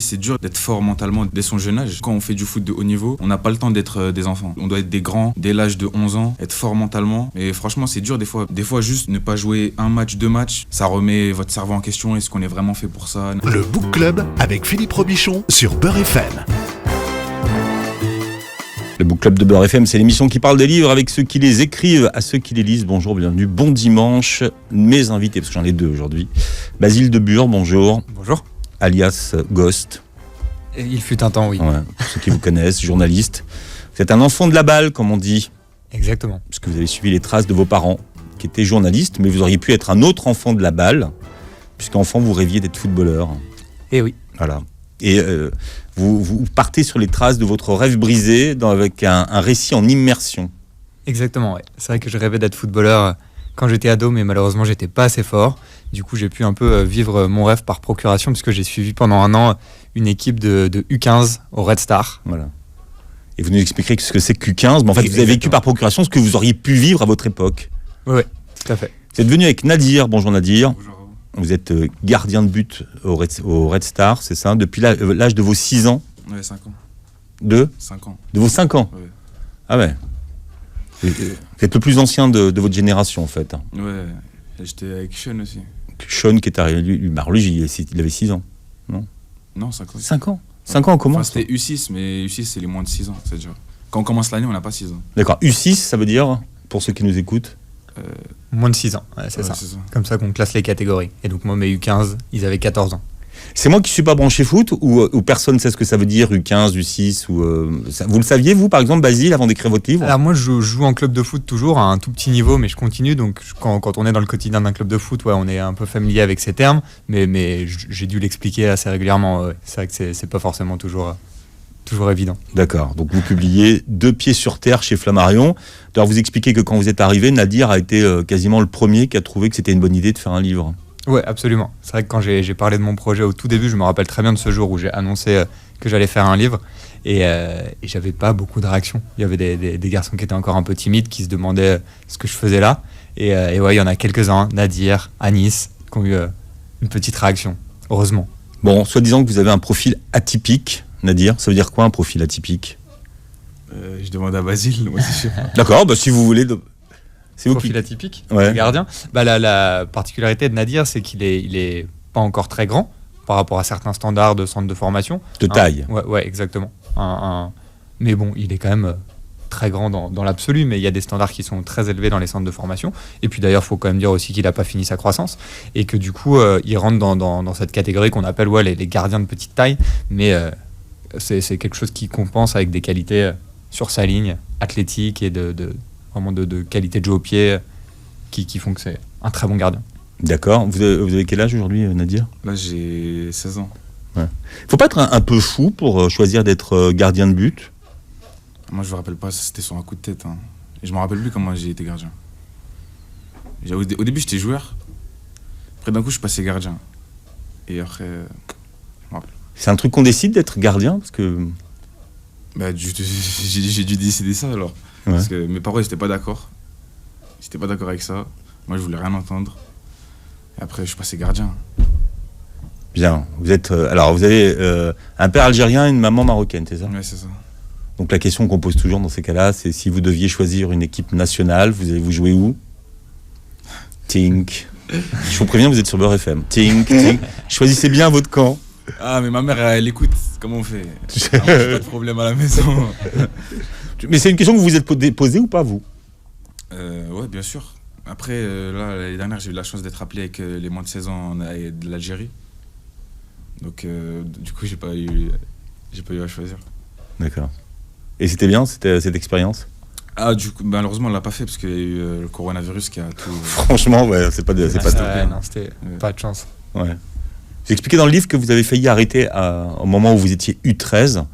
C'est dur d'être fort mentalement dès son jeune âge. Quand on fait du foot de haut niveau, on n'a pas le temps d'être des enfants. On doit être des grands dès l'âge de 11 ans, être fort mentalement. Et franchement, c'est dur des fois. Des fois, juste ne pas jouer un match, 2 matchs, ça remet votre cerveau en question. Est-ce qu'on est vraiment fait pour ça? Le Book Club avec Philippe Robichon sur Beurre FM. Le Book Club de Beurre FM, c'est l'émission qui parle des livres avec ceux qui les écrivent à ceux qui les lisent. Bonjour, bienvenue, bon dimanche. Mes invités, parce que j'en ai 2 aujourd'hui. Basile de Bure, bonjour. Bonjour. Alias Ghost. Il fut un temps, oui. Ouais, pour ceux qui vous connaissent, journaliste. Vous êtes un enfant de la balle, comme on dit. Exactement. Parce que vous avez suivi les traces de vos parents, qui étaient journalistes, mais vous auriez pu être un autre enfant de la balle, puisqu'enfant, vous rêviez d'être footballeur. Eh oui. Voilà. Et vous partez sur les traces de votre rêve brisé avec un récit en immersion. Exactement, ouais. C'est vrai que je rêvais d'être footballeur quand j'étais ado, mais malheureusement, j'étais pas assez fort. Du coup, j'ai pu un peu vivre mon rêve par procuration, puisque j'ai suivi pendant un an une équipe de U15 au Red Star. Voilà. Et vous nous expliquerez ce que c'est que U15, mais en fait, vous avez vécu Exactement. par procuration ce que vous auriez pu vivre à votre époque. Oui, tout à fait. Vous êtes venu avec Nadir. Bonjour Nadir. Bonjour. Vous êtes gardien de but au Red Star, c'est ça, depuis l'âge de vos 6 ans. Ouais, 5 ans. De 5 ans. vos 5 ans. Ouais. Ah ouais. Vous êtes le plus ancien de votre génération, en fait. Ouais. Et j'étais avec Sean aussi. Sean qui est arrivé, lui il avait 6 ans. Non, 5 ans. 5 ans 5 ans, comment? Enfin, c'était U6, mais U6, c'est les moins de 6 ans. C'est déjà. Quand on commence l'année, on n'a pas 6 ans. D'accord. U6, ça veut dire, pour ceux qui nous écoutent, Moins de 6 ans, ouais, c'est Ouais, ça. c'est ça. Comme ça qu'on classe les catégories. Et donc moi, mes U15, ils avaient 14 ans. c'est moi qui suis pas branché foot ou personne ne sait ce que ça veut dire, U15, U6 vous le saviez, vous, par exemple, Basile, avant d'écrire votre livre? Alors moi, je joue en club de foot toujours, à un tout petit niveau, mais je continue. Donc quand on est dans le quotidien d'un club de foot, ouais, on est un peu familier avec ces termes. Mais j'ai dû l'expliquer assez régulièrement. Ouais. C'est vrai que c'est pas forcément toujours évident. D'accord, donc vous publiez 2 pieds sur terre chez Flammarion. D'ailleurs, vous expliquez que quand vous êtes arrivé, Nadir a été quasiment le premier qui a trouvé que c'était une bonne idée de faire un livre. Ouais, absolument. C'est vrai que quand j'ai parlé de mon projet au tout début, je me rappelle très bien de ce jour où j'ai annoncé que j'allais faire un livre et j'avais pas beaucoup de réactions. Il y avait des garçons qui étaient encore un peu timides, qui se demandaient ce que je faisais là. Et ouais, il y en a quelques-uns, Nadir, Anis, qui ont eu une petite réaction, heureusement. Bon, soi-disant que vous avez un profil atypique, Nadir, ça veut dire quoi un profil atypique? Je demande à Basile. Moi, je sais pas. D'accord, bah, si vous voulez... C'est vous qui... Profil atypique, Ouais. le gardien. Bah, la particularité de Nadir, c'est qu'il est pas encore très grand par rapport à certains standards de centre de formation. De taille. Ouais, exactement. Mais bon, il est quand même très grand dans l'absolu, mais il y a des standards qui sont très élevés dans les centres de formation. Et puis d'ailleurs, il faut quand même dire aussi qu'il n'a pas fini sa croissance et que du coup, il rentre dans cette catégorie qu'on appelle les gardiens de petite taille, mais c'est quelque chose qui compense avec des qualités sur sa ligne athlétique et vraiment de qualité de jeu au pied qui font que c'est un très bon gardien. D'accord. Vous avez quel âge aujourd'hui, Nadir? Là, j'ai 16 ans. Faut pas être un peu fou pour choisir d'être gardien de but? Moi, je me rappelle pas, c'était sur un coup de tête. Hein. Et je me rappelle plus comment j'ai été gardien. Au début, j'étais joueur. Après, d'un coup, je suis passé gardien. Et après, je me rappelle. C'est un truc qu'on décide d'être gardien parce que... Bah, j'ai dû décider ça alors. Ouais. Parce que mes parents, ils étaient pas d'accord. Ils étaient pas d'accord avec ça. Moi, je voulais rien entendre. Et après, je suis passé gardien. Bien. Vous avez un père algérien et une maman marocaine, c'est ça? Ouais, c'est ça. Donc la question qu'on pose toujours dans ces cas-là, c'est si vous deviez choisir une équipe nationale, vous jouez où? Tink. Je vous préviens, vous êtes sur Beurre FM. Tink, tink. Choisissez bien votre camp. Ah, mais ma mère, elle écoute. Comment on fait? J'ai pas de problème à la maison. Mais c'est une question que vous vous êtes posée ou pas, vous? Ouais, bien sûr. Après, là, l'année dernière, j'ai eu la chance d'être appelé avec les moins de 16 ans de l'Algérie. Donc, du coup, j'ai pas eu à choisir. D'accord. Et c'était bien, cette expérience? Ah, du coup, malheureusement, on l'a pas fait parce qu'il y a eu le coronavirus qui a tout. Franchement, ouais, c'est pas top. Non, c'était pas de chance. Ouais. Vous expliquez dans le livre que vous avez failli arrêter au moment où vous étiez U13.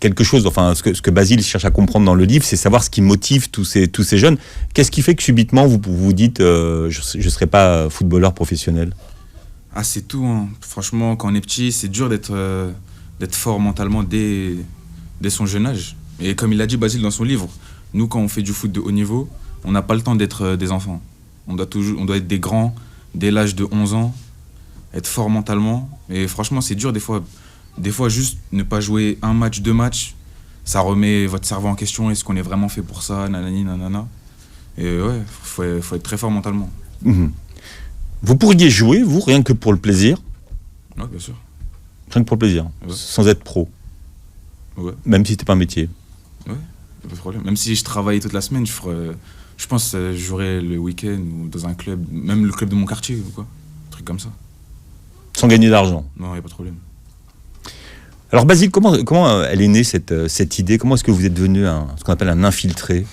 Quelque chose, enfin, ce que Basile cherche à comprendre dans le livre, c'est savoir ce qui motive tous ces jeunes. Qu'est-ce qui fait que subitement vous vous dites je serai pas footballeur professionnel? Ah, c'est tout. Hein. Franchement, quand on est petit, c'est dur d'être fort mentalement dès son jeune âge. Et comme il l'a dit, Basile, dans son livre, nous, quand on fait du foot de haut niveau, on n'a pas le temps d'être des enfants. On doit être des grands dès l'âge de 11 ans. être fort mentalement. Et franchement, c'est dur des fois. Des fois, juste ne pas jouer un match, 2 matchs, ça remet votre cerveau en question. Est-ce qu'on est vraiment fait pour ça, nanani, nanana. Et ouais, faut être très fort mentalement. Vous pourriez jouer, vous, rien que pour le plaisir? Ouais, bien sûr. Rien que pour le plaisir, Ouais. sans être pro, Ouais, même si c'était pas un métier. pas de problème. Même si je travaillais toute la semaine, je pense que je jouerais le week-end ou dans un club, même le club de mon quartier ou quoi. Un truc comme ça. Sans gagner d'argent. Non, y a pas de problème. Alors Basile, comment elle est née cette idée? Comment est-ce que vous êtes devenu ce qu'on appelle un infiltré?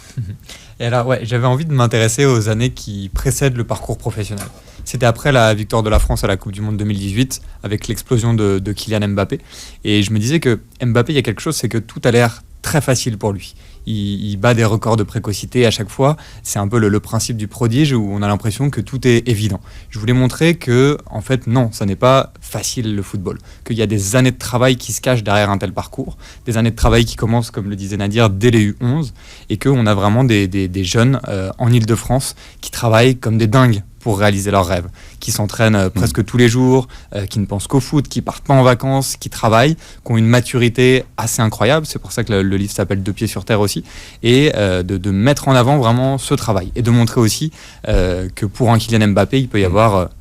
Et alors, ouais, j'avais envie de m'intéresser aux années qui précèdent le parcours professionnel. C'était après la victoire de la France à la Coupe du Monde 2018, avec l'explosion de Kylian Mbappé. Et je me disais que Mbappé, il y a quelque chose, c'est que tout a l'air très facile pour lui. Il bat des records de précocité à chaque fois. C'est un peu le principe du prodige où on a l'impression que tout est évident. Je voulais montrer que, en fait, non, ça n'est pas facile le football. Qu'il y a des années de travail qui se cachent derrière un tel parcours. Des années de travail qui commencent, comme le disait Nadir, dès les U11. Et qu'on a vraiment des jeunes en Ile-de-France qui travaillent comme des dingues pour réaliser leurs rêves, qui s'entraînent presque tous les jours, qui ne pensent qu'au foot, qui partent pas en vacances, qui travaillent, qui ont une maturité assez incroyable. C'est pour ça que le livre s'appelle Deux pieds sur terre aussi, et de mettre en avant vraiment ce travail et de montrer aussi que pour un Kylian Mbappé, il peut y avoir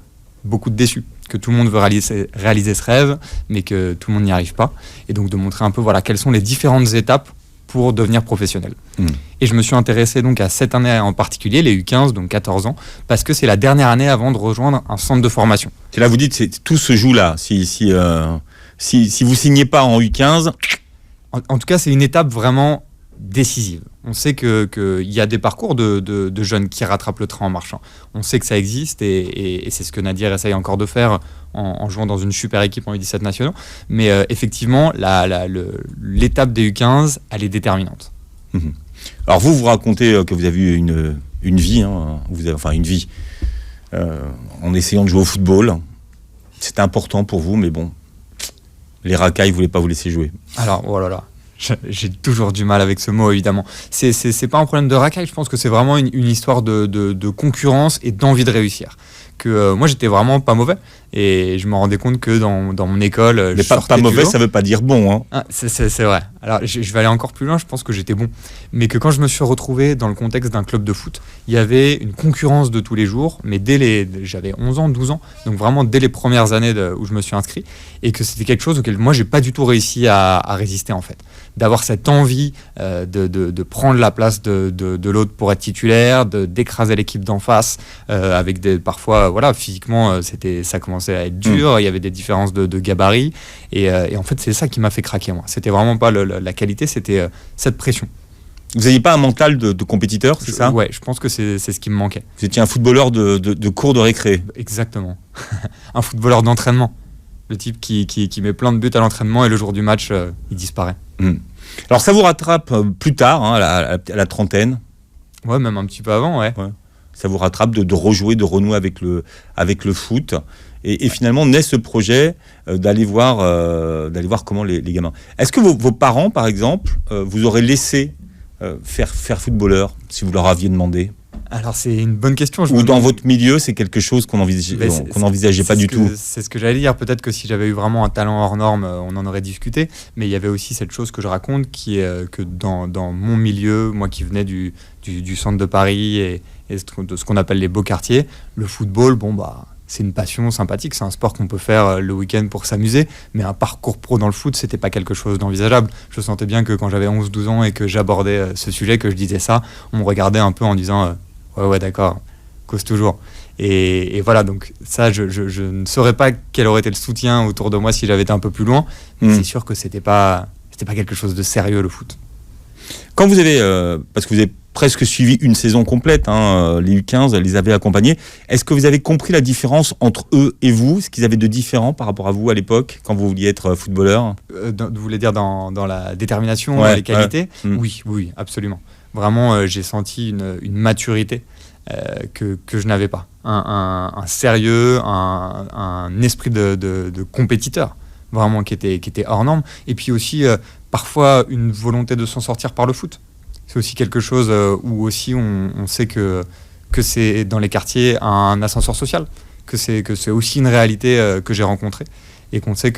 beaucoup de déçus, que tout le monde veut réaliser ce rêve, mais que tout le monde n'y arrive pas, et donc de montrer un peu quelles sont les différentes étapes pour devenir professionnel. Et je me suis intéressé donc à cette année en particulier, les U15, donc 14 ans, parce que c'est la dernière année avant de rejoindre un centre de formation. Et là, vous dites, tout se joue là. Si vous signez pas en U15... En tout cas, c'est une étape vraiment décisive. On sait qu'il y a des parcours de jeunes qui rattrapent le train en marchant. On sait que ça existe et c'est ce que Nadir essaye encore de faire en jouant dans une super équipe en U17 nationaux. Mais effectivement, l'étape des U15, elle est déterminante. Alors vous racontez que vous avez eu une vie, une vie en essayant de jouer au football. C'était important pour vous, mais bon, les racailles ne voulaient pas vous laisser jouer. Alors, oh là là. J'ai toujours du mal avec ce mot, évidemment. C'est pas un problème de racaille, je pense que c'est vraiment une histoire de concurrence et d'envie de réussir. Moi, j'étais vraiment pas mauvais et je me rendais compte que dans mon école... Mais pas mauvais, ça veut pas dire bon. Hein. Ah, c'est vrai. Alors, je vais aller encore plus loin, je pense que j'étais bon. Mais que quand je me suis retrouvé dans le contexte d'un club de foot, il y avait une concurrence de tous les jours, mais j'avais 11 ans, 12 ans, donc vraiment dès les premières années où je me suis inscrit, et que c'était quelque chose auquel moi, j'ai pas du tout réussi à résister, en fait. D'avoir cette envie de prendre la place de l'autre pour être titulaire, d'écraser l'équipe d'en face, avec parfois, physiquement, ça commençait à être dur, il y avait des différences de gabarit, et en fait, c'est ça qui m'a fait craquer, moi. C'était vraiment pas la qualité, c'était cette pression. Vous n'aviez pas un mental de compétiteur, c'est ça? Ouais, je pense que c'est ce qui me manquait. Vous étiez un footballeur de cours de récré. Exactement. Un footballeur d'entraînement. Le type qui met plein de buts à l'entraînement et le jour du match, il disparaît. Alors ça vous rattrape plus tard, à la trentaine? Ouais, même un petit peu avant, ouais. Ça vous rattrape de rejouer, de renouer avec le foot. Et finalement naît ce projet d'aller voir comment les gamins. Est-ce que vos parents, par exemple, vous auraient laissé faire footballeur si vous leur aviez demandé? Alors c'est une bonne question. Ou dans votre milieu, c'est quelque chose qu'on n'envisageait pas du tout? C'est ce que j'allais dire. Peut-être que si j'avais eu vraiment un talent hors norme, on en aurait discuté. Mais il y avait aussi cette chose que je raconte, qui est que dans mon milieu, moi qui venais du centre de Paris et de ce qu'on appelle les beaux quartiers, le football, c'est une passion sympathique, c'est un sport qu'on peut faire le week-end pour s'amuser, mais un parcours pro dans le foot, c'était pas quelque chose d'envisageable. Je sentais bien que quand j'avais 11-12 ans et que j'abordais ce sujet, que je disais ça, on me regardait un peu en disant ouais d'accord, cause toujours. Et voilà, donc ça, je ne saurais pas quel aurait été le soutien autour de moi si j'avais été un peu plus loin, mais c'est sûr que c'était pas quelque chose de sérieux, le foot. Quand vous avez, parce que vous avez presque suivi une saison complète, les U15 les avez accompagnés, est-ce que vous avez compris la différence entre eux et vous, ce qu'ils avaient de différent par rapport à vous à l'époque, quand vous vouliez être footballeur? Vous voulez dire dans la détermination, dans les qualités? Oui, absolument. Vraiment, j'ai senti une maturité que je n'avais pas. Un sérieux, un esprit de compétiteur, vraiment qui était hors norme. Et puis aussi, parfois, une volonté de s'en sortir par le foot. C'est aussi quelque chose où aussi on sait que c'est dans les quartiers un ascenseur social, que c'est aussi une réalité que j'ai rencontrée et qu'on sait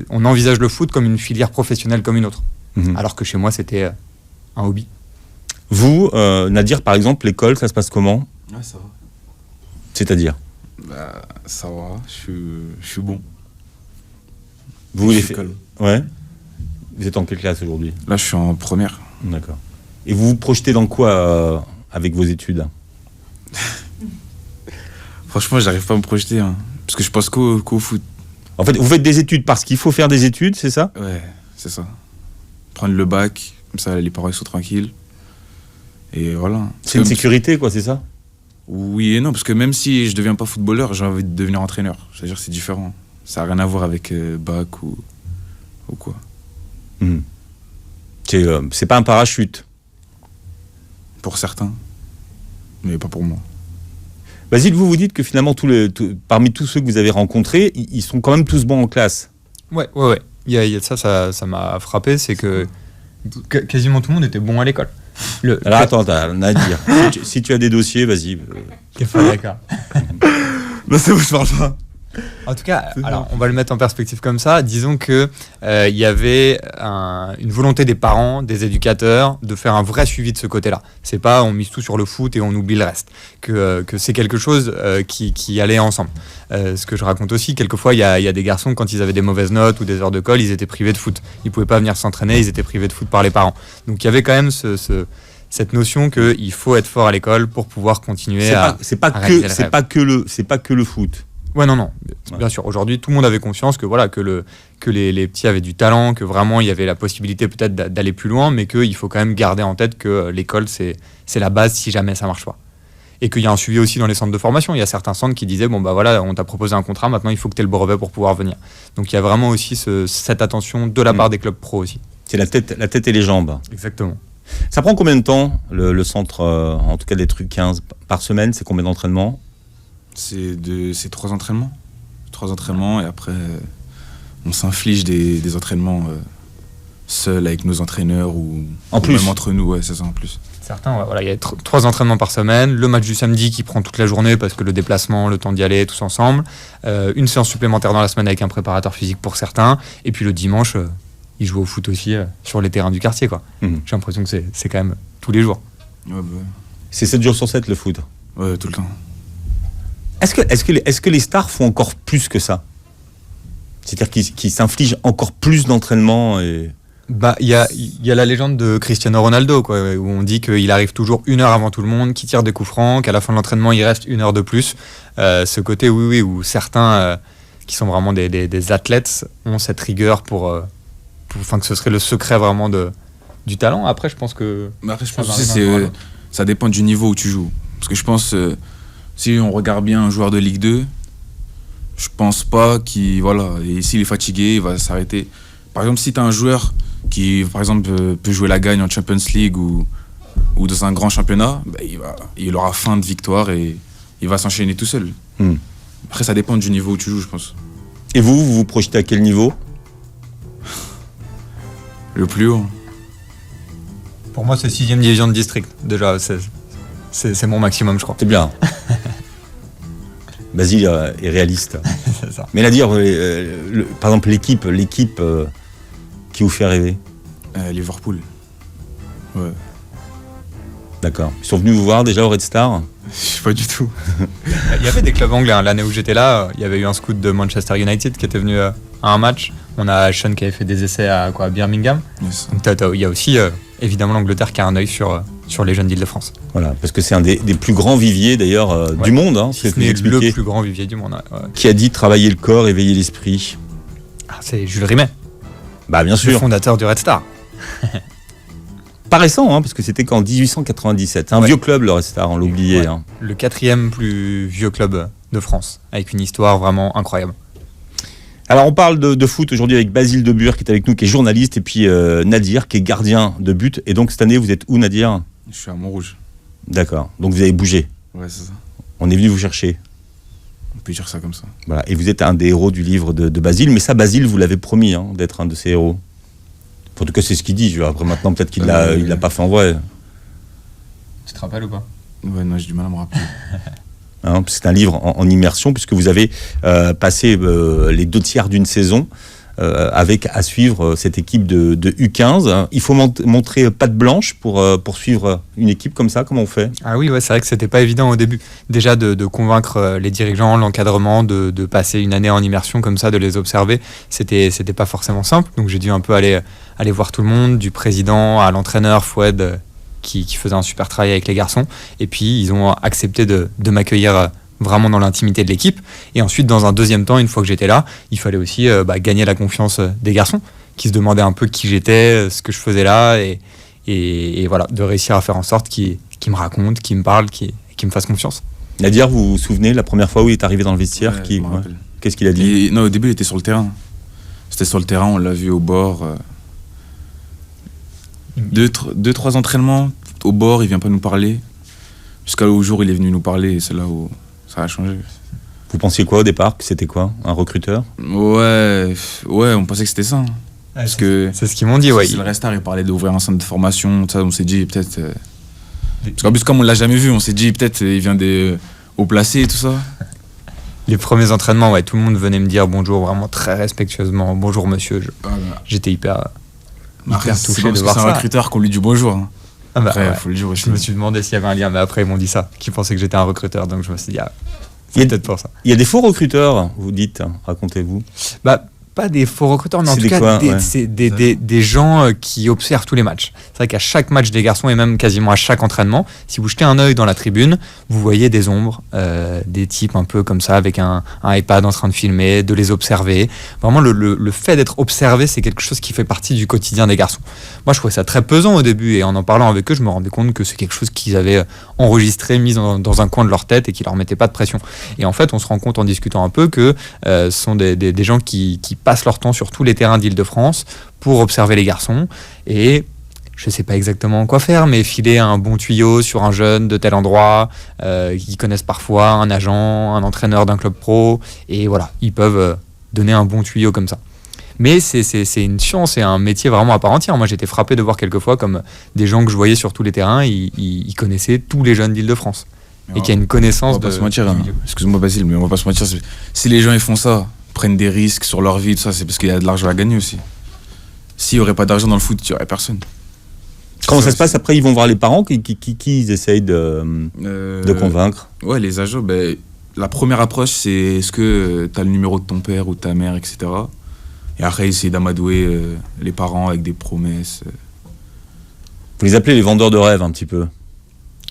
on envisage le foot comme une filière professionnelle comme une autre. Alors que chez moi, c'était un hobby. Vous, Nadir, par exemple, l'école, ça se passe comment ? Ouais, ça va. C'est-à-dire ? Bah, ça va, je suis bon. Vous, Je les suis calme. Ouais. Vous êtes en quelle classe aujourd'hui ? Là, je suis en première. D'accord. Et vous vous projetez dans quoi avec vos études ? Franchement, j'arrive pas à me projeter, hein, parce que je pense qu'au foot. En fait, vous faites des études parce qu'il faut faire des études, c'est ça ? Ouais, c'est ça. Prendre le bac, comme ça, les parents ils sont tranquilles. Et voilà. C'est une sécurité, quoi, c'est ça ? Oui et non, parce que même si je deviens pas footballeur, j'ai envie de devenir entraîneur. C'est-à-dire c'est différent. Ça n'a rien à voir avec bac ou quoi. C'est pas un parachute. Pour certains, mais pas pour moi. Basile, vous dites que finalement, parmi tous ceux que vous avez rencontrés, ils sont quand même tous bons en classe. Ouais. Il y a ça m'a frappé, c'est que quasiment tout le monde était bon à l'école. Alors attends, Nadir, si tu as des dossiers, vas-y. D'accord. Non, c'est où je parle pas. En tout cas, alors, on va le mettre en perspective comme ça. Disons que il y avait une volonté des parents, des éducateurs, de faire un vrai suivi de ce côté-là. C'est pas on mise tout sur le foot et on oublie le reste. Que c'est quelque chose qui allait ensemble. Ce que je raconte aussi, quelquefois, il y a des garçons, quand ils avaient des mauvaises notes ou des heures de colle, ils étaient privés de foot. Ils pouvaient pas venir s'entraîner, ils étaient privés de foot par les parents. Donc il y avait quand même cette notion qu'il faut être fort à l'école pour pouvoir continuer c'est pas que le foot. Ouais, non, bien sûr. Aujourd'hui, tout le monde avait conscience que les petits avaient du talent, que vraiment il y avait la possibilité peut-être d'aller plus loin, mais qu'il faut quand même garder en tête que l'école, c'est la base si jamais ça marche pas. Et qu'il y a un suivi aussi dans les centres de formation. Il y a certains centres qui disaient, bon bah voilà, on t'a proposé un contrat, maintenant il faut que tu aies le brevet pour pouvoir venir. Donc il y a vraiment aussi cette attention de la part des clubs pro aussi. C'est la tête et les jambes. Exactement. Ça prend combien de temps, le centre, en tout cas des trucs 15 par semaine, c'est combien d'entraînements ? C'est 3 entraînements. 3 entraînements et après, on s'inflige des entraînements seuls avec nos entraîneurs ou même entre nous. Ouais, c'est ça en plus. Certains, voilà, il y a 3 entraînements par semaine. Le match du samedi qui prend toute la journée parce que le déplacement, le temps d'y aller, tous ensemble. Une séance supplémentaire dans la semaine avec un préparateur physique pour certains. Et puis le dimanche, ils jouent au foot aussi sur les terrains du quartier, quoi. J'ai l'impression que c'est quand même tous les jours. Ouais, bah. C'est 7 jours sur 7 le foot. Ouais, tout le temps. Est-ce que les stars font encore plus que ça ? C'est-à-dire qu'ils s'infligent encore plus d'entraînement et... Bah, il y a la légende de Cristiano Ronaldo, quoi, où on dit qu'il arrive toujours 1 heure avant tout le monde, qu'il tire des coups francs, qu'à la fin de l'entraînement, il reste 1 heure de plus. Ce côté, oui, où certains qui sont vraiment des athlètes ont cette rigueur pour que ce serait le secret vraiment du talent. Après, je pense que... Après, je pense que ça dépend du niveau où tu joues. Parce que je pense... si on regarde bien un joueur de Ligue 2, je pense pas qu'il... Voilà, et s'il est fatigué, il va s'arrêter. Par exemple, si tu as un joueur qui, par exemple, peut jouer la gagne en Champions League ou dans un grand championnat, bah, il aura faim de victoire et il va s'enchaîner tout seul. Après, ça dépend du niveau où tu joues, je pense. Et vous projetez à quel niveau ? Le plus haut. Pour moi, c'est 6e division de district. Déjà, c'est mon maximum, je crois. C'est bien. Basile est réaliste. C'est ça. Mais Nadir, par exemple, l'équipe qui vous fait rêver ? Liverpool. Ouais. D'accord. Ils sont venus vous voir déjà au Red Star ? Je sais pas du tout. Il y avait des clubs anglais. L'année où j'étais là, il y avait eu un scout de Manchester United qui était venu à un match. On a Sean qui avait fait des essais à Birmingham. Yes. Donc il y a aussi évidemment l'Angleterre qui a un œil sur les jeunes d'Île-de-France. Voilà, parce que c'est un des plus grands viviers d'ailleurs du monde. Hein, c'est le plus grand vivier du monde. Ouais. Qui a dit travailler le corps, éveiller l'esprit ? C'est Jules Rimet. Bah bien sûr. Le fondateur du Red Star. Pas récent, hein, parce que c'était qu'en 1897. Un vieux club, le Red Star, on l'a oublié. Ouais. Hein. Le 4e plus vieux club de France, avec une histoire vraiment incroyable. Alors on parle de foot aujourd'hui avec Basile Debure qui est avec nous, qui est journaliste, et puis Nadir qui est gardien de but. Et donc cette année, vous êtes où, Nadir ? Je suis à Montrouge. D'accord, donc vous avez bougé. Ouais, c'est ça. On est venu vous chercher. On peut dire ça comme ça. Voilà. Et vous êtes un des héros du livre de Basile, mais ça, Basile, vous l'avez promis hein, d'être un de ces héros. En tout cas, c'est ce qu'il dit. Après, maintenant, peut-être qu'il l'a pas fait en vrai. Tu te rappelles ou pas ? Ouais, non, j'ai du mal à me rappeler. Hein, c'est un livre en immersion, puisque vous avez passé les 2 tiers d'une saison avec à suivre cette équipe de U15. Il faut montrer patte blanche pour suivre une équipe comme ça. Comment on fait ? Ah oui, ouais, c'est vrai que c'était pas évident au début. Déjà de convaincre les dirigeants, l'encadrement, de passer une année en immersion comme ça, de les observer, c'était pas forcément simple. Donc j'ai dû un peu aller voir tout le monde, du président à l'entraîneur Foued, qui faisait un super travail avec les garçons. Et puis ils ont accepté de m'accueillir vraiment dans l'intimité de l'équipe. Et ensuite, dans un deuxième temps, une fois que j'étais là, il fallait aussi gagner la confiance des garçons, qui se demandaient un peu qui j'étais, ce que je faisais là, et voilà, de réussir à faire en sorte qu'ils me racontent, qu'ils me parlent, qu'ils me fassent confiance. Nadir, vous vous souvenez la première fois où il est arrivé dans le vestiaire, Ouais, je me rappelle. Qu'est-ce qu'il a dit ? Non, au début, il était sur le terrain. C'était sur le terrain, on l'a vu au bord. 2-3 entraînements au bord, il vient pas nous parler. Jusqu'au jour où il est venu nous parler, et c'est là où ça a changé. Vous pensiez quoi au départ ? Que c'était quoi ? Un recruteur ? Ouais, on pensait que c'était ça. Parce que C'est ce qu'ils m'ont dit, ouais. c'est le Restar, il parlait d'ouvrir un centre de formation, tout ça, on s'est dit peut-être. Parce qu'en plus, comme on l'a jamais vu, on s'est dit peut-être il vient des haut placés et tout ça. Les premiers entraînements, ouais, tout le monde venait me dire bonjour, vraiment très respectueusement. Bonjour monsieur. J'étais hyper Après, c'est touché pas de parce que voir c'est un ça. recruteur qu'on lui dit bonjour. Hein. Ah bah, Après, ouais. faut le dire aussi. Je me suis demandé s'il y avait un lien, mais après ils m'ont dit ça, qu'ils pensaient que j'étais un recruteur, donc je me suis dit, Il y a- c'est peut-être pour ça. Il y a des faux recruteurs, vous dites, racontez-vous. Bah, pas des faux recruteurs, mais en C'est tout des cas quoi, ouais. c'est des gens qui observent tous les matchs. C'est vrai qu'à chaque match des garçons et même quasiment à chaque entraînement, si vous jetez un œil dans la tribune, vous voyez des ombres, des types un peu comme ça avec un iPad en train de filmer, de les observer. Vraiment, le fait d'être observé, c'est quelque chose qui fait partie du quotidien des garçons. Moi, je trouvais ça très pesant au début et en parlant avec eux, je me rendais compte que c'est quelque chose qu'ils avaient enregistré, mis dans un coin de leur tête et qui leur mettait pas de pression. Et en fait, on se rend compte en discutant un peu que ce sont des gens qui passent leur temps sur tous les terrains d'Île-de-France pour observer les garçons et je sais pas exactement quoi faire, mais filer un bon tuyau sur un jeune de tel endroit, qui connaissent parfois un agent, un entraîneur d'un club pro, et voilà, ils peuvent donner un bon tuyau comme ça. Mais c'est une science et un métier vraiment à part entière. Moi, j'étais frappé de voir quelquefois comme des gens que je voyais sur tous les terrains, ils connaissaient tous les jeunes d'Île-de-France. Et qu'il y a une connaissance On va pas de... se mentir, du hein. milieu. Excuse-moi Basile, mais on va pas se mentir. Si les gens ils font ça, prennent des risques sur leur vie, tout ça, c'est parce qu'il y a de l'argent à gagner aussi. S'il n'y aurait pas d'argent dans le foot, il n'y aurait personne. Comment ça se passe après ? Ils vont voir les parents qui ils essayent de convaincre. Ouais, les agents, la première approche, c'est est-ce que tu as le numéro de ton père ou de ta mère, etc. Et après, essayer d'amadouer les parents avec des promesses. Vous les appelez les vendeurs de rêves un petit peu.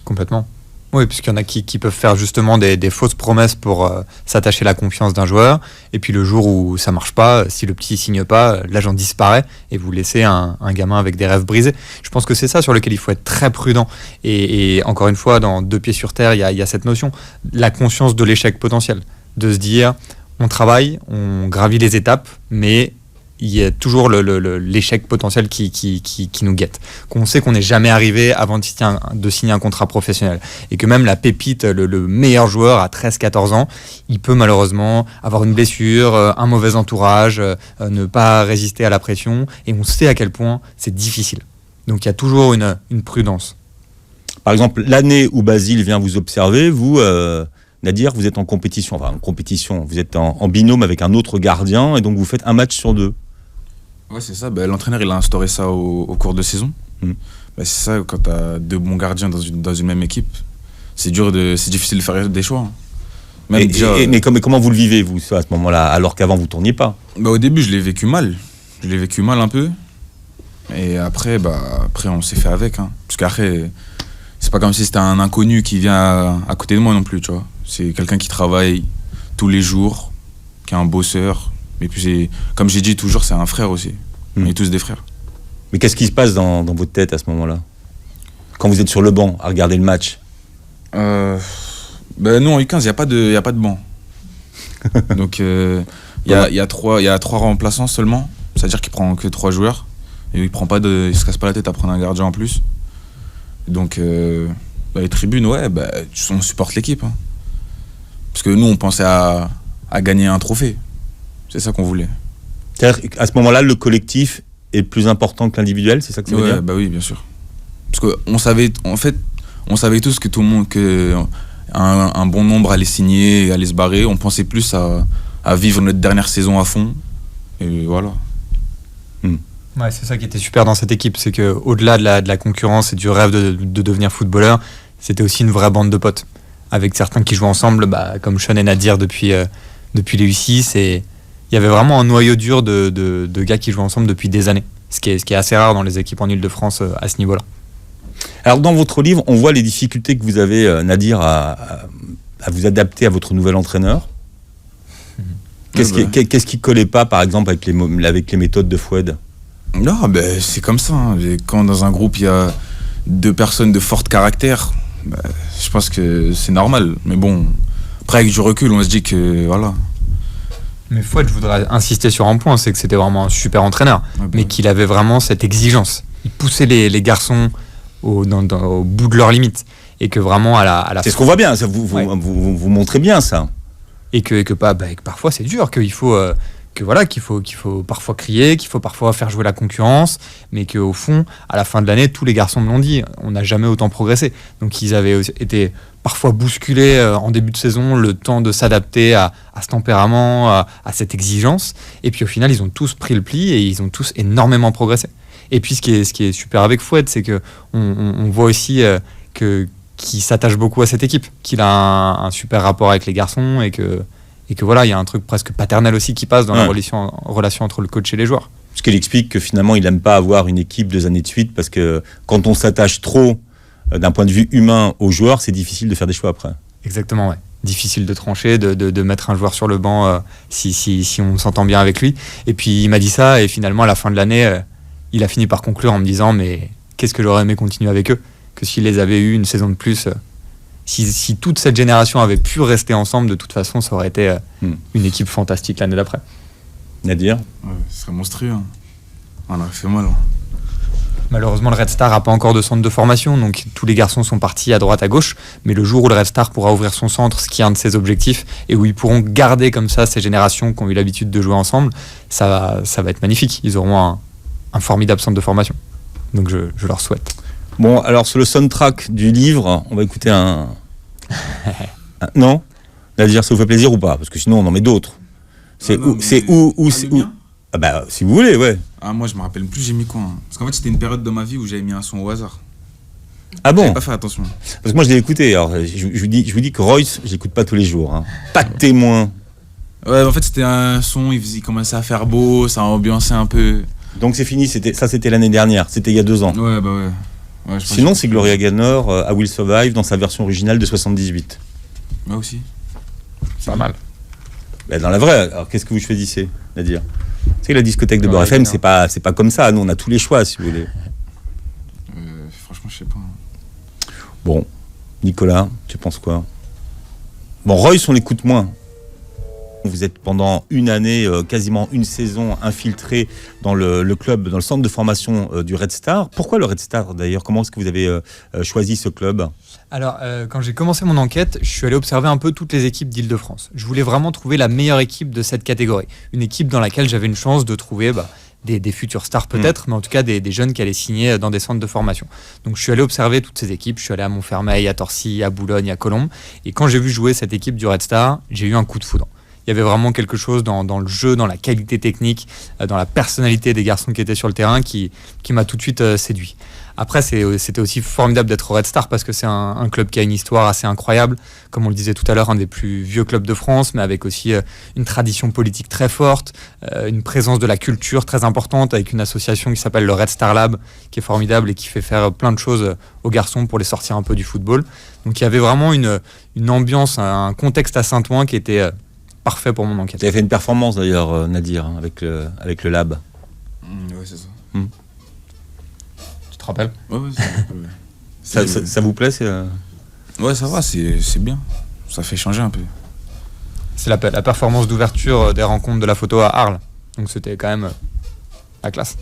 Complètement. Oui, puisqu'il y en a qui peuvent faire justement des fausses promesses pour s'attacher la confiance d'un joueur. Et puis le jour où ça marche pas, si le petit signe pas, l'agent disparaît et vous laissez un gamin avec des rêves brisés. Je pense que c'est ça sur lequel il faut être très prudent. Et encore une fois, dans Deux pieds sur terre, il y a cette notion, la conscience de l'échec potentiel. De se dire, on travaille, on gravit les étapes, mais il y a toujours l'échec potentiel qui nous guette. Qu'on sait qu'on n'est jamais arrivé avant de signer un contrat professionnel. Et que même la pépite, le meilleur joueur à 13-14 ans, il peut malheureusement avoir une blessure, un mauvais entourage, ne pas résister à la pression. Et on sait à quel point c'est difficile. Donc il y a toujours une prudence. Par exemple, l'année où Basile vient vous observer, vous, Nadir, vous êtes en compétition. Enfin, en compétition, vous êtes en binôme avec un autre gardien et donc vous faites un match sur 2. Ouais, c'est ça. L'entraîneur, il a instauré ça au cours de saison. C'est ça, quand tu as 2 bons gardiens dans une même équipe, c'est difficile de faire des choix. Hein. Même Mais comment vous le vivez, vous, à ce moment-là, alors qu'avant, vous ne tourniez pas ? Au début, je l'ai vécu mal. Je l'ai vécu mal un peu. Et après, on s'est fait avec. Hein. Parce qu'après, c'est pas comme si c'était un inconnu qui vient à côté de moi non plus, tu vois. C'est quelqu'un qui travaille tous les jours, qui est un bosseur. Et puis, comme j'ai dit toujours, c'est un frère aussi. On est tous des frères. Mais qu'est-ce qui se passe dans votre tête à ce moment-là ? Quand vous êtes sur le banc à regarder le match ? Nous, en U15, il n'y a pas de banc. Donc, il y a 3 remplaçants seulement. C'est-à-dire qu'il prend que 3 joueurs. Et il se casse pas la tête à prendre un gardien en plus. Donc, les tribunes, on supporte l'équipe. Hein. Parce que nous, on pensait à gagner un trophée. C'est ça qu'on voulait. C'est-à-dire qu'à ce moment-là, le collectif est plus important que l'individuel, c'est ça que ça veut dire ? Oui, bien sûr. Parce qu'on savait, en fait, on savait tous que tout le monde, que un bon nombre allaient signer et allaient se barrer. On pensait plus à vivre notre dernière saison à fond. Et voilà. Ouais, c'est ça qui était super dans cette équipe, c'est que au-delà de la concurrence et du rêve de devenir footballeur, c'était aussi une vraie bande de potes, avec certains qui jouaient ensemble, comme Sean et Nadir depuis les U6, et il y avait vraiment un noyau dur de gars qui jouaient ensemble depuis des années, ce qui est assez rare dans les équipes en Ile-de-France à ce niveau-là. Alors dans votre livre, on voit les difficultés que vous avez, Nadir, à vous adapter à votre nouvel entraîneur. Qu'est-ce qui collait pas, par exemple, avec les méthodes de Foued? Non, c'est comme ça. Hein. Quand dans un groupe, il y a 2 personnes de fort caractère, je pense que c'est normal. Mais bon, après, avec du recul, on se dit que voilà. Mais Foued, je voudrais insister sur un point, c'est que c'était vraiment un super entraîneur, mais qu'il avait vraiment cette exigence. Il poussait les garçons au bout de leurs limites. Et que vraiment, à la c'est ce qu'on voit bien, ça, vous montrez bien ça. Et que parfois, c'est dur, qu'il faut... qu'il faut parfois crier, qu'il faut parfois faire jouer la concurrence, mais qu'au fond, à la fin de l'année, tous les garçons me l'ont dit, on n'a jamais autant progressé. Donc ils avaient été parfois bousculés en début de saison, le temps de s'adapter à ce tempérament, à cette exigence. Et puis au final, ils ont tous pris le pli et ils ont tous énormément progressé. Et puis ce qui est super avec Foued, c'est qu'on voit aussi qu'il s'attache beaucoup à cette équipe, qu'il a un super rapport avec les garçons et que voilà, il y a un truc presque paternel aussi qui passe dans la relation entre le coach et les joueurs. Parce qu'il explique que finalement, il n'aime pas avoir une équipe 2 années de suite, parce que quand on s'attache trop d'un point de vue humain aux joueurs, c'est difficile de faire des choix après. Exactement, ouais. Difficile de trancher, de mettre un joueur sur le banc si on s'entend bien avec lui. Et puis il m'a dit ça, et finalement à la fin de l'année, il a fini par conclure en me disant mais qu'est-ce que j'aurais aimé continuer avec eux, que s'ils les avaient eu une saison de plus... Si toute cette génération avait pu rester ensemble, de toute façon, ça aurait été une équipe fantastique l'année d'après. Nadir ? Ouais, ce serait monstrueux. Hein. On aurait fait mal. Hein. Malheureusement, le Red Star n'a pas encore de centre de formation, donc tous les garçons sont partis à droite, à gauche. Mais le jour où le Red Star pourra ouvrir son centre, ce qui est un de ses objectifs, et où ils pourront garder comme ça ces générations qui ont eu l'habitude de jouer ensemble, ça va être magnifique. Ils auront un formidable centre de formation. Donc je leur souhaite. Bon, alors sur le soundtrack du livre, on va écouter non ? Nadir, ça vous fait plaisir ou pas ? Parce que sinon, on en met d'autres. C'est où Ah si vous voulez, ouais. Ah, moi, je me rappelle plus, j'ai mis quoi hein. Parce qu'en fait, c'était une période de ma vie où j'avais mis un son au hasard. Ah bon ? J'avais pas fait attention. Parce que moi, je l'ai écouté. Alors, je vous dis que Royce, je l'écoute pas tous les jours. Hein. Pas de témoin. Ouais, en fait, c'était un son, il commençait à faire beau, ça ambiançait un peu. Donc, c'est fini, c'était l'année dernière. C'était il y a 2 ans. Ouais, ouais. Ouais, sinon, c'est Gloria Gaynor, I Will Survive, dans sa version originale de 78. Moi aussi. C'est pas mal. Dans la vraie, alors qu'est-ce que vous choisissez, Nadir ? C'est que la discothèque de Beurre FM, c'est pas comme ça. Nous, on a tous les choix, si vous voulez. Franchement, je sais pas. Bon, Nicolas, tu penses quoi ? Bon, Royce, on l'écoute moins. Vous êtes pendant une année, quasiment une saison, infiltré dans le club, dans le centre de formation du Red Star. Pourquoi le Red Star d'ailleurs ? Comment est-ce que vous avez choisi ce club ? Alors, quand j'ai commencé mon enquête, je suis allé observer un peu toutes les équipes d'Île-de-France. Je voulais vraiment trouver la meilleure équipe de cette catégorie. Une équipe dans laquelle j'avais une chance de trouver des futurs stars peut-être, mais en tout cas des jeunes qui allaient signer dans des centres de formation. Donc je suis allé observer toutes ces équipes. Je suis allé à Montfermeil, à Torcy, à Boulogne, à Colombes. Et quand j'ai vu jouer cette équipe du Red Star, j'ai eu un coup de foudre. Il y avait vraiment quelque chose dans le jeu, dans la qualité technique, dans la personnalité des garçons qui étaient sur le terrain qui m'a tout de suite séduit. Après, c'était aussi formidable d'être au Red Star parce que c'est un club qui a une histoire assez incroyable. Comme on le disait tout à l'heure, un des plus vieux clubs de France, mais avec aussi une tradition politique très forte, une présence de la culture très importante, avec une association qui s'appelle le Red Star Lab, qui est formidable et qui fait faire plein de choses aux garçons pour les sortir un peu du football. Donc il y avait vraiment une ambiance, un contexte à Saint-Ouen qui était... parfait pour mon enquête. Tu avais fait une performance d'ailleurs, Nadir, avec le lab. Ouais, c'est ça. Tu te rappelles ? Ouais, ça vous plaît Ouais, ça va, c'est bien. Ça fait changer un peu. C'est la performance d'ouverture des rencontres de la photo à Arles. Donc c'était quand même la classe.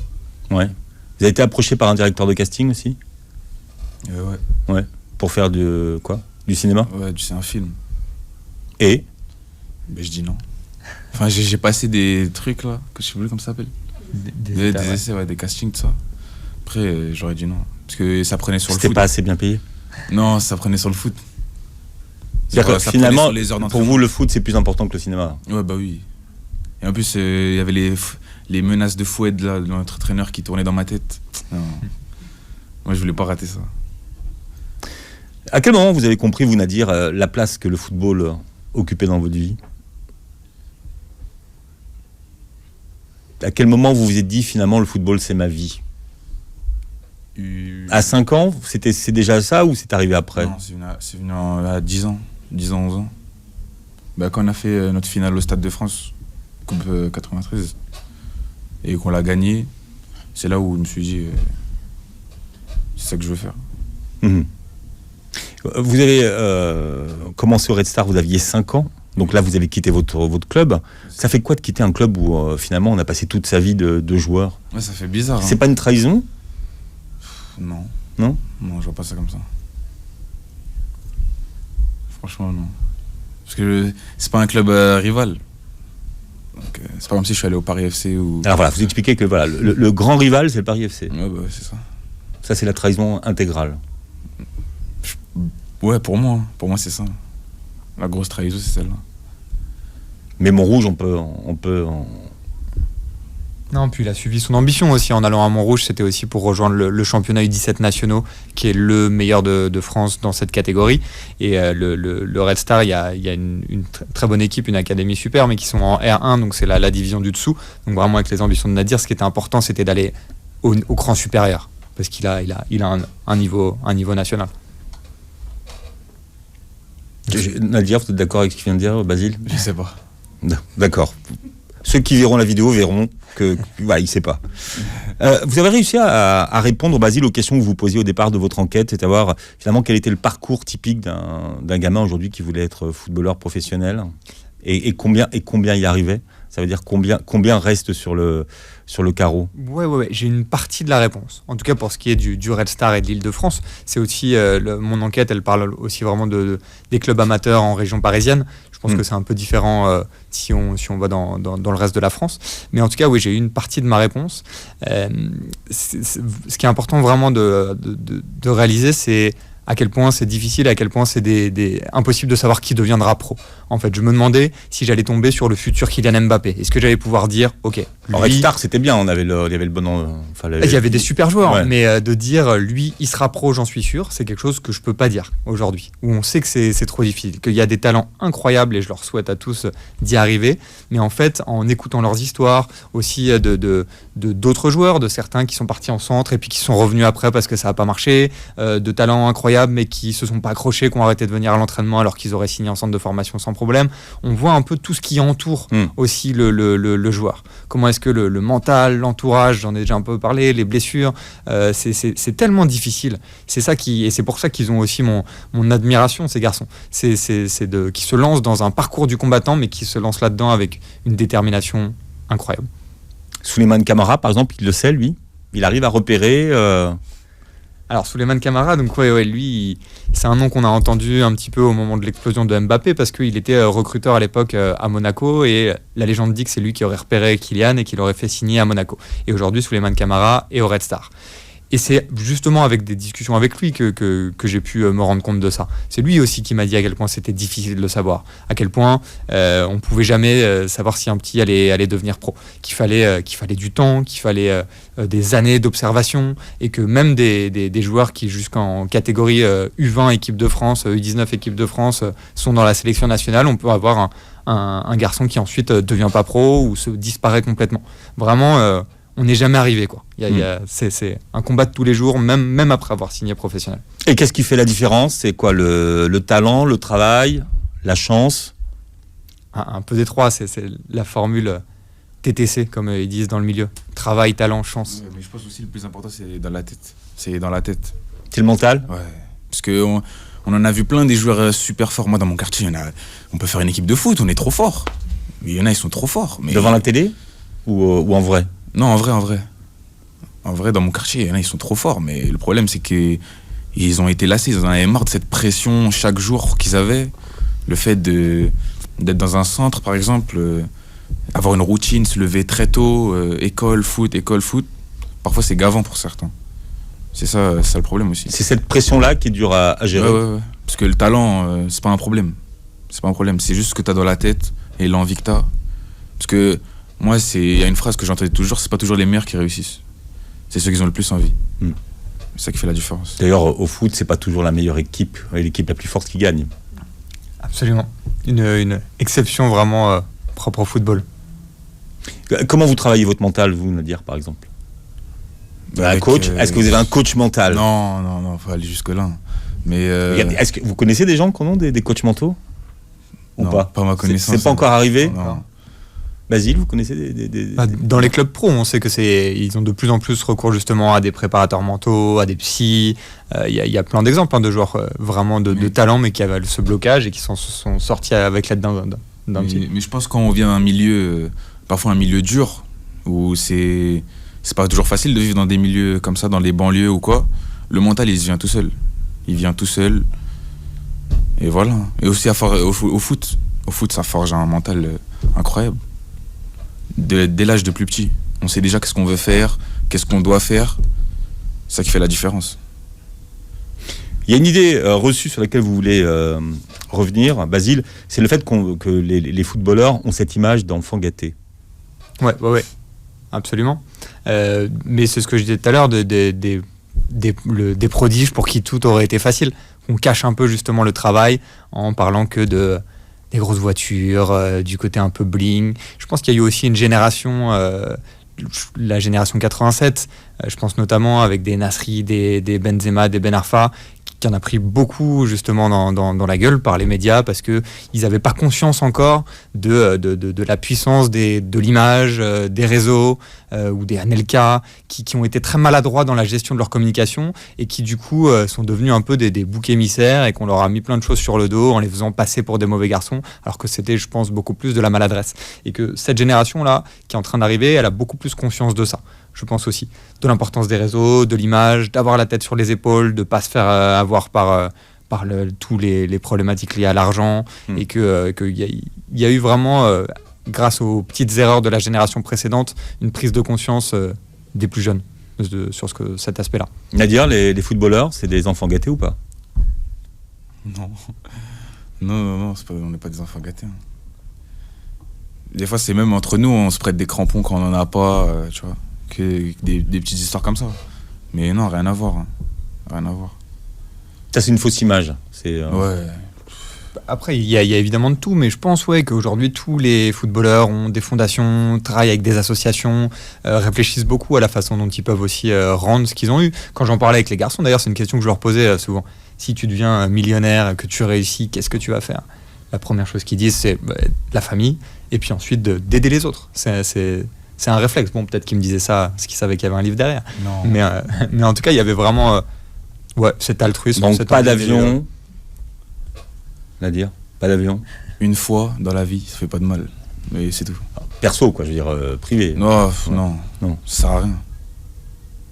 Ouais. Vous avez été approché par un directeur de casting aussi ? Ouais. Ouais. Pour faire du cinéma ? Ouais, c'est un film. Et ? Ben, je dis non. Enfin, j'ai passé des trucs là, que je sais plus comment ça s'appelle. Des essais, ouais, des castings, tout ça. Après, j'aurais dit non. Parce que ça prenait sur le foot. C'était pas assez bien payé ? Non, ça prenait sur le foot. C'est-à-dire que Ça finalement, prenait sur les heures pour d'entraînement. vous, le foot, c'est plus important que le cinéma. Ouais, bah oui. Et en plus, il y avait les menaces de fouet de notre entraîneur qui tournaient dans ma tête. Non. Moi, je voulais pas rater ça. À quel moment vous avez compris, vous, Nadir, la place que le football occupait dans votre vie ? À quel moment vous vous êtes dit, finalement, le football, c'est ma vie ? À 5 ans, c'est déjà ça ou c'est arrivé après ? Non, c'est venu à 10 ans, 11 ans. Bah, quand on a fait notre finale au Stade de France, Coupe 93, et qu'on l'a gagné, c'est là où je me suis dit, c'est ça que je veux faire. Mhm. Vous avez commencé au Red Star, vous aviez 5 ans. Donc là, vous avez quitté votre club. Ça fait quoi de quitter un club où finalement on a passé toute sa vie de joueur ? Ouais, ça fait bizarre. C'est pas une trahison ? Non. Non ? Non, je vois pas ça comme ça. Franchement, non. Parce que c'est pas un club rival. Donc, c'est pas comme si je suis allé au Paris FC ou... Alors voilà, vous expliquez que voilà, le grand rival, c'est le Paris FC. Ouais, bah, c'est ça. Ça, c'est la trahison intégrale. Ouais, pour moi c'est ça. La grosse trahison, c'est celle-là. Mais Montrouge, on peut Non, puis il a suivi son ambition aussi en allant à Montrouge. C'était aussi pour rejoindre le championnat U17 nationaux, qui est le meilleur de France dans cette catégorie. Et le Red Star, il y a une très bonne équipe, une académie super, mais qui sont en R1, donc c'est la division du dessous. Donc vraiment avec les ambitions de Nadir, ce qui était important, c'était d'aller au cran supérieur, parce qu'il a un niveau national. Nadir, vous êtes d'accord avec ce qu'il vient de dire, Basile ? Je sais pas. D'accord. Ceux qui verront la vidéo verront que voilà, il sait pas. Vous avez réussi à répondre, Basile, aux questions que vous posiez au départ de votre enquête, c'est à savoir finalement quel était le parcours typique d'un gamin aujourd'hui qui voulait être footballeur professionnel et combien y arrivait. Ça veut dire combien reste sur le carreau. Ouais, j'ai une partie de la réponse. En tout cas, pour ce qui est du Red Star et de l'Île-de-France, c'est aussi mon enquête, elle parle aussi vraiment des clubs amateurs en région parisienne. Je pense que c'est un peu différent si on va dans le reste de la France. Mais en tout cas, oui, j'ai eu une partie de ma réponse. Ce qui est important vraiment de réaliser, c'est à quel point c'est difficile, à quel point c'est impossible de savoir qui deviendra pro. En fait, je me demandais si j'allais tomber sur le futur Kylian Mbappé. Est-ce que j'allais pouvoir dire, ok, lui... Red Star, c'était bien, il y avait le bon... Il y avait des super joueurs, ouais. Mais de dire, lui, il sera pro, j'en suis sûr, c'est quelque chose que je peux pas dire aujourd'hui. Où on sait que c'est trop difficile, qu'il y a des talents incroyables, et je leur souhaite à tous d'y arriver. Mais en fait, en écoutant leurs histoires, aussi d'autres joueurs, de certains qui sont partis en centre et puis qui sont revenus après parce que ça n'a pas marché, de talents incroyables, mais qui se sont pas accrochés, qui ont arrêté de venir à l'entraînement alors qu'ils auraient signé en centre de formation sans problème. On voit un peu tout ce qui entoure aussi le joueur. Comment est-ce que le mental, l'entourage, j'en ai déjà un peu parlé, les blessures, c'est tellement difficile. C'est ça et c'est pour ça qu'ils ont aussi mon admiration, ces garçons. Qui se lancent dans un parcours du combattant, mais qui se lancent là-dedans avec une détermination incroyable. Souleymane Camara, par exemple, il le sait, lui. Il arrive à repérer... Alors, Souleymane Camara, donc lui, c'est un nom qu'on a entendu un petit peu au moment de l'explosion de Mbappé parce qu'il était recruteur à l'époque à Monaco et la légende dit que c'est lui qui aurait repéré Kylian et qui l'aurait fait signer à Monaco. Et aujourd'hui, Souleymane Camara est au Red Star. Et c'est justement avec des discussions avec lui que j'ai pu me rendre compte de ça. C'est lui aussi qui m'a dit à quel point c'était difficile de le savoir, à quel point on pouvait jamais savoir si un petit allait devenir pro, qu'il fallait du temps, qu'il fallait des années d'observation, et que même des joueurs qui jusqu'en catégorie U20 équipe de France, U19 équipe de France sont dans la sélection nationale, on peut avoir un garçon qui ensuite devient pas pro ou se disparaît complètement. Vraiment... on n'est jamais arrivé, quoi. C'est un combat de tous les jours, même après avoir signé professionnel. Et qu'est-ce qui fait la différence ? C'est quoi le talent, le travail, la chance ? Un peu des trois, c'est la formule TTC, comme ils disent dans le milieu. Travail, talent, chance. Ouais, mais je pense aussi le plus important, c'est dans la tête. C'est dans la tête. C'est le mental ? Ouais. Parce qu'on en a vu plein des joueurs super forts. Moi, dans mon quartier, on peut faire une équipe de foot, on est trop fort. Il y en a, ils sont trop forts. Mais... Devant la télé ou en vrai ? Non, en vrai. En vrai, dans mon quartier, il y en a, ils sont trop forts. Mais le problème, c'est qu'ils ont été lassés. Ils en avaient marre de cette pression chaque jour qu'ils avaient. Le fait d'être dans un centre, par exemple, avoir une routine, se lever très tôt, école, foot. Parfois, c'est gavant pour certains. C'est ça le problème aussi. C'est cette pression-là qui est dure à gérer. Ouais. Parce que le talent, c'est pas un problème. C'est pas un problème. C'est juste ce que tu as dans la tête et l'envie que tu as. Parce que moi, il y a une phrase que j'entends toujours, c'est pas toujours les meilleurs qui réussissent. C'est ceux qui ont le plus envie. C'est ça qui fait la différence. D'ailleurs, au foot, c'est pas toujours la meilleure équipe et l'équipe la plus forte qui gagne. Absolument. Une exception vraiment propre au football. Comment vous travaillez votre mental, vous, Nadir, par exemple? Un Avec, coach? Est-ce que vous avez un coach mental? Non, faut aller jusque-là. Mais Est-ce que vous connaissez des gens qui ont des coachs mentaux? Ou non, pas à ma connaissance. C'est pas encore arrivé? Non. Basile, vous connaissez des... Dans les clubs pro, on sait ils ont de plus en plus recours justement à des préparateurs mentaux, à des psys. Il y a plein d'exemples de joueurs vraiment de talent, mais qui avaient ce blocage et qui sont sortis avec l'aide d'un psy. Mais je pense quand on vient d'un milieu, parfois un milieu dur, où c'est pas toujours facile de vivre dans des milieux comme ça, dans les banlieues ou quoi, le mental il vient tout seul. Il vient tout seul. Et voilà. Et aussi au foot. Au foot, ça forge un mental incroyable. Dès l'âge de plus petit. On sait déjà qu'est-ce qu'on veut faire, qu'est-ce qu'on doit faire. C'est ça qui fait la différence. Il y a une idée reçue sur laquelle vous voulez revenir, Basile, c'est le fait que les footballeurs ont cette image d'enfants gâtés. Ouais. Absolument. Mais c'est ce que je disais tout à l'heure, des prodiges pour qui tout aurait été facile. On cache un peu justement le travail en parlant que des grosses voitures, du côté un peu bling. Je pense qu'il y a eu aussi une génération, la génération 87, je pense notamment avec des Nasri, des Benzema, des Ben Arfa, qui en a pris beaucoup justement dans la gueule par les médias parce qu'ils n'avaient pas conscience encore de la puissance de l'image, des réseaux ou des Anelka qui ont été très maladroits dans la gestion de leur communication et qui du coup sont devenus un peu des boucs émissaires et qu'on leur a mis plein de choses sur le dos en les faisant passer pour des mauvais garçons alors que c'était, je pense, beaucoup plus de la maladresse. Et que cette génération-là qui est en train d'arriver, elle a beaucoup plus conscience de ça. Je pense aussi, de l'importance des réseaux, de l'image, d'avoir la tête sur les épaules, de ne pas se faire avoir par tous les problématiques liées à l'argent, et qu'il y a eu vraiment, grâce aux petites erreurs de la génération précédente, une prise de conscience des plus jeunes sur cet aspect-là. Nadir, les footballeurs, c'est des enfants gâtés ou pas? Non, on n'est pas des enfants gâtés. Des fois, c'est même entre nous, on se prête des crampons quand on n'en a pas, tu vois. Que des petites histoires comme ça. Mais non, rien à voir. Rien à voir. Ça, c'est une fausse image. Ouais. Après, il y a évidemment de tout, mais je pense qu'aujourd'hui, tous les footballeurs ont des fondations, travaillent avec des associations, réfléchissent beaucoup à la façon dont ils peuvent aussi rendre ce qu'ils ont eu. Quand j'en parlais avec les garçons, d'ailleurs, c'est une question que je leur posais souvent. Si tu deviens millionnaire, que tu réussis, qu'est-ce que tu vas faire? La première chose qu'ils disent, c'est la famille, et puis ensuite d'aider les autres. C'est un réflexe. Bon, peut-être qu'ils me disaient ça parce qu'ils savaient qu'il y avait un livre derrière. Non. Mais en tout cas, il y avait vraiment cet altruisme. Donc pas d'avion. Nadir, pas d'avion. Une fois dans la vie, ça fait pas de mal. Mais c'est tout. Perso, quoi, je veux dire, privé. Non, ça sert à rien.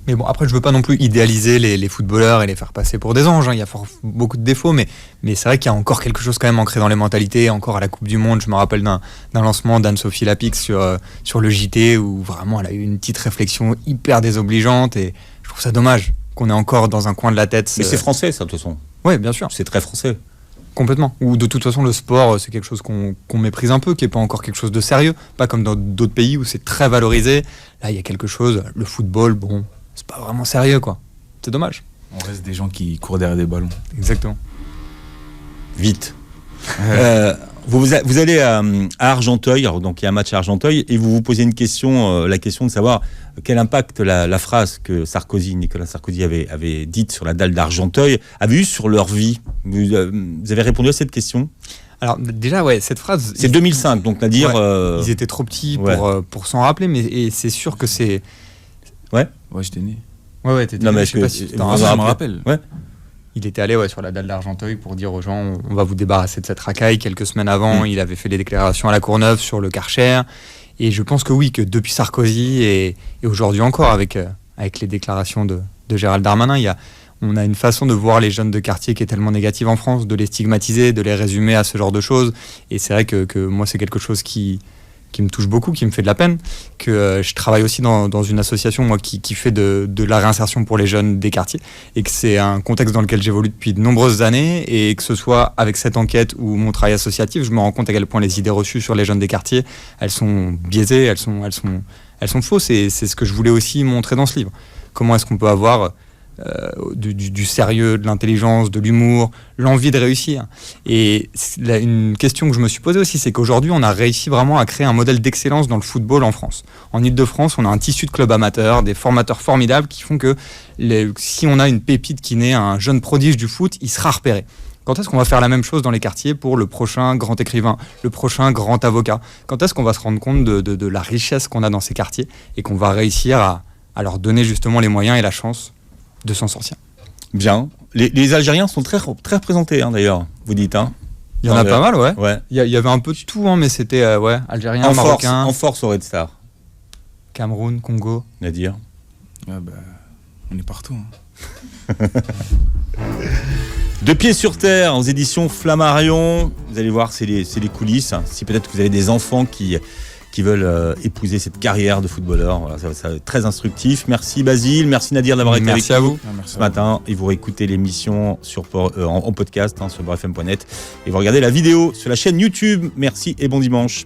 Mais bon, après, je veux pas non plus idéaliser les footballeurs et les faire passer pour des anges. Il y a beaucoup de défauts, mais c'est vrai qu'il y a encore quelque chose quand même ancré dans les mentalités. Encore à la Coupe du Monde, je me rappelle d'un lancement d'Anne-Sophie Lapix sur le JT où vraiment elle a eu une petite réflexion hyper désobligeante et je trouve ça dommage qu'on est encore dans un coin de la tête. Mais c'est français, ça, de toute façon. Oui, bien sûr. C'est très français. Complètement. Ou de toute façon, le sport, c'est quelque chose qu'on méprise un peu, qui n'est pas encore quelque chose de sérieux. Pas comme dans d'autres pays où c'est très valorisé. Là, il y a quelque chose, le football, bon, c'est pas vraiment sérieux, quoi. C'est dommage. On reste des gens qui courent derrière des ballons. Exactement. Vite. Vous allez à Argenteuil, donc il y a un match à Argenteuil, et vous vous posez une question, la question de savoir quel impact la phrase que Nicolas Sarkozy avait dite sur la dalle d'Argenteuil avait eu sur leur vie. Vous avez répondu à cette question? Alors déjà, cette phrase... C'est 2005, donc Nadir... Ils étaient trop petits pour s'en rappeler, mais c'est sûr que c'est... Ouais, j'étais né. Ouais, t'étais né, je sais pas si tu t'en je me rappelle. Ouais. Il était allé sur la dalle d'Argenteuil pour dire aux gens on va vous débarrasser de cette racaille. Quelques semaines avant, il avait fait des déclarations à la Courneuve sur le Karcher. Et je pense que oui, que depuis Sarkozy et aujourd'hui encore avec les déclarations de Gérald Darmanin, on a une façon de voir les jeunes de quartier qui est tellement négative en France, de les stigmatiser, de les résumer à ce genre de choses. Et c'est vrai que moi, c'est quelque chose qui me touche beaucoup, qui me fait de la peine, que je travaille aussi dans une association moi qui fait de la réinsertion pour les jeunes des quartiers, et que c'est un contexte dans lequel j'évolue depuis de nombreuses années, et que ce soit avec cette enquête ou mon travail associatif, je me rends compte à quel point les idées reçues sur les jeunes des quartiers, elles sont biaisées, elles sont fausses, et c'est ce que je voulais aussi montrer dans ce livre. Comment est-ce qu'on peut avoir du sérieux, de l'intelligence, de l'humour, l'envie de réussir. Et une question que je me suis posée aussi, c'est qu'aujourd'hui, on a réussi vraiment à créer un modèle d'excellence dans le football en France. En Ile-de-France, on a un tissu de clubs amateurs, des formateurs formidables qui font que si on a une pépite qui naît, un jeune prodige du foot, il sera repéré. Quand est-ce qu'on va faire la même chose dans les quartiers pour le prochain grand écrivain, le prochain grand avocat? Quand est-ce qu'on va se rendre compte de la richesse qu'on a dans ces quartiers et qu'on va réussir à leur donner justement les moyens et la chance de s'en sortir? Bien. Les Algériens sont très représentés, d'ailleurs, vous dites. Il y en a pas mal, ouais. Ouais. Il y avait un peu de tout, mais c'était Algériens, Marocains. En force au Red Star. Cameroun, Congo. Nadir. On est partout. De pieds sur terre, aux éditions Flammarion. Vous allez voir, c'est les coulisses. Si peut-être que vous avez des enfants qui veulent épouser cette carrière de footballeur. Voilà, ça va être très instructif. Merci Basile, merci Nadir d'avoir été avec nous ce matin. Et vous réécoutez l'émission en podcast sur beurrefm.net. Et vous regardez la vidéo sur la chaîne YouTube. Merci et bon dimanche.